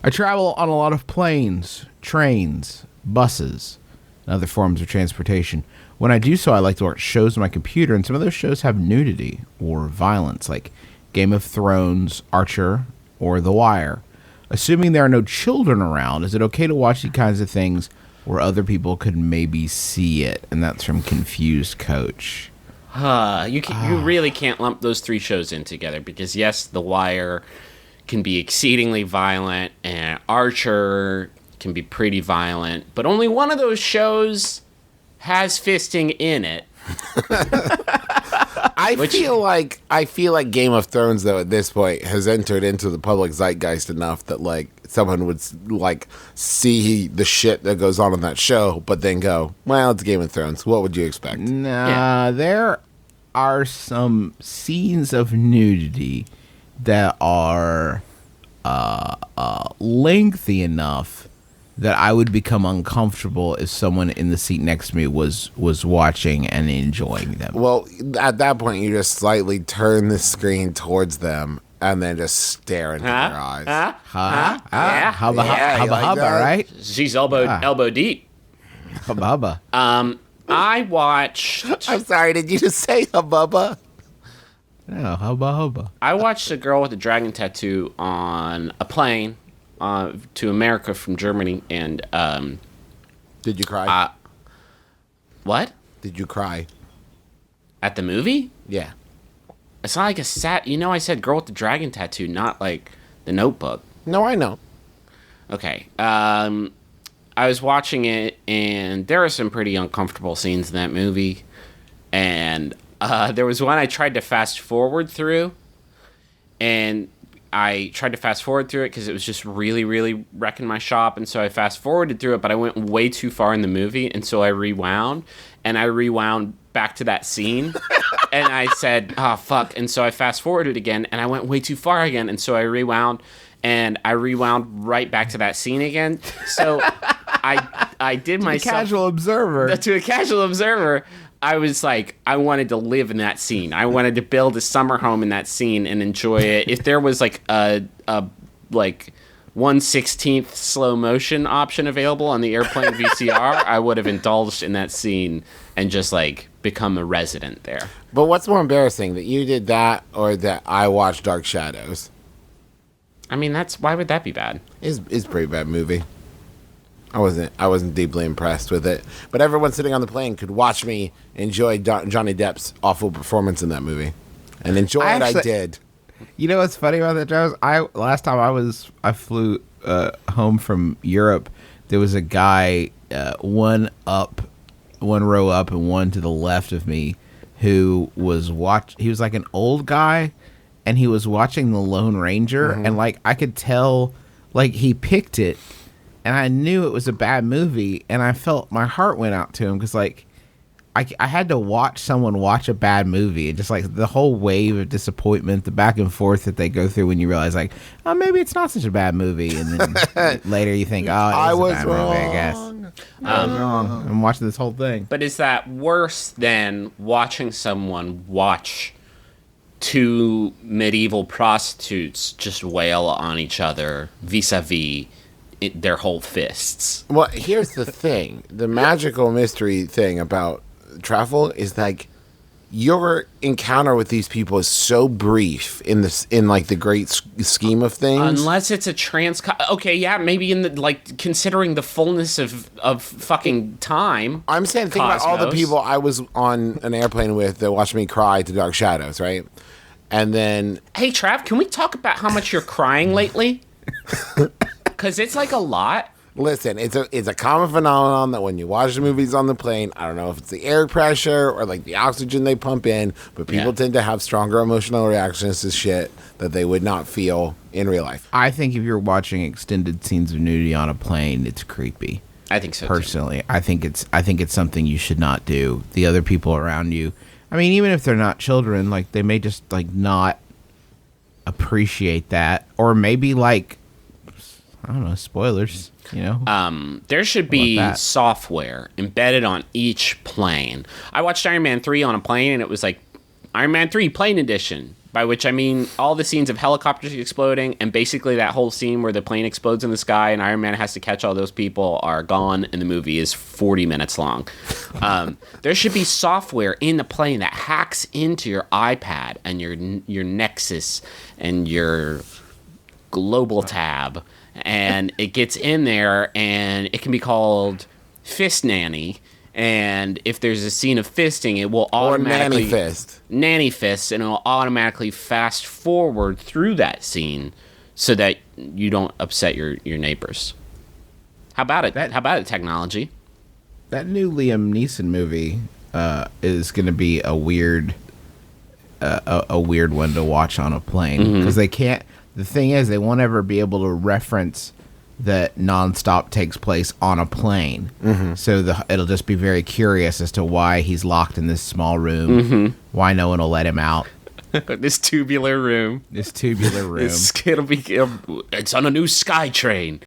I travel on a lot of planes, trains, buses, and other forms of transportation. When I do so, I like to watch shows on my computer, and some of those shows have nudity or violence, like Game of Thrones, Archer, or The Wire. Assuming there are no children around, is it okay to watch these kinds of things where other people could maybe see it? And that's from Confused Coach. You really can't lump those three shows in together because, yes, The Wire can be exceedingly violent and Archer can be pretty violent, but only one of those shows has fisting in it. I feel like Game of Thrones, though, at this point has entered into the public zeitgeist enough that like someone would like see the shit that goes on in that show, but then go, well, it's Game of Thrones. What would you expect? Nah, there are some scenes of nudity that are lengthy enough that I would become uncomfortable if someone in the seat next to me was watching and enjoying them. Well, at that point, you just slightly turn the screen towards them and then just stare into their eyes. Hubba hubba, right? She's elbow deep. Hubba hubba. I watched... I'm sorry, did you just say hubba? No, hubba hubba. I watched a girl with a dragon tattoo on a plane to America from Germany, and did you cry? What? Did you cry at the movie? Yeah. It's not like a I said girl with the dragon tattoo, not like The Notebook. No, I know. Okay. I was watching it, and there are some pretty uncomfortable scenes in that movie, and there was one I tried to fast forward through, and I tried to fast forward through it because it was just really, really wrecking my shop. And so I fast forwarded through it, but I went way too far in the movie. And so I rewound back to that scene. And I said, oh, fuck. And so I fast forwarded again and I went way too far again. And so I rewound right back to that scene again. So I did myself. To a casual observer. I was like, I wanted to live in that scene. I wanted to build a summer home in that scene and enjoy it. If there was like a 1/16 slow motion option available on the airplane VCR, I would have indulged in that scene and just like become a resident there. But what's more embarrassing, that you did that or that I watched Dark Shadows? I mean, why would that be bad? It's a pretty bad movie. I wasn't deeply impressed with it, but everyone sitting on the plane could watch me enjoy Johnny Depp's awful performance in that movie, and enjoy it. I did. You know what's funny about that, Travis? Last time I flew home from Europe, there was a guy one row up and one to the left of me who was he was like an old guy, and he was watching The Lone Ranger, and like I could tell, like he picked it. And I knew it was a bad movie, and I felt my heart went out to him because, like, I had to watch someone watch a bad movie, and just like the whole wave of disappointment, the back and forth that they go through when you realize, like, oh, maybe it's not such a bad movie, and then later you think, oh, it is a bad movie, I guess. I was wrong. I'm watching this whole thing. But is that worse than watching someone watch two medieval prostitutes just wail on each other vis-a-vis their whole fists? Well, here's the thing. The magical mystery thing about travel is like your encounter with these people is so brief in like the great scheme of things. Unless it's a okay, yeah, maybe in the like considering the fullness of fucking time. I'm saying think about all the people I was on an airplane with that watched me cry to Dark Shadows, right? And then, hey Trav, can we talk about how much you're crying lately? Because it's like a lot. Listen, it's a common phenomenon that when you watch the movies on the plane, I don't know if it's the air pressure or like the oxygen they pump in, but people tend to have stronger emotional reactions to shit that they would not feel in real life. I think if you're watching extended scenes of nudity on a plane, it's creepy. I think so. Personally, I think it's something you should not do. The other people around you, I mean, even if they're not children, like they may just like not appreciate that, or maybe like, I don't know, spoilers, you know? There should be software embedded on each plane. I watched Iron Man 3 on a plane, and it was like, Iron Man 3 Plane Edition by which I mean all the scenes of helicopters exploding, and basically that whole scene where the plane explodes in the sky and Iron Man has to catch all those people are gone, and the movie is 40 minutes long. There should be software in the plane that hacks into your iPad and your Nexus and your Global Tab, and it gets in there, and it can be called Fist Nanny. And if there's a scene of fisting, it will automatically... Nanny Fist, and it will automatically fast forward through that scene so that you don't upset your neighbors. How about it? How about it, technology? That new Liam Neeson movie is going to be a weird one to watch on a plane. Because they can't... The thing is, they won't ever be able to reference that nonstop takes place on a plane. So it'll just be very curious as to why he's locked in this small room, why no one will let him out. This tubular room. It's on a new Sky Train.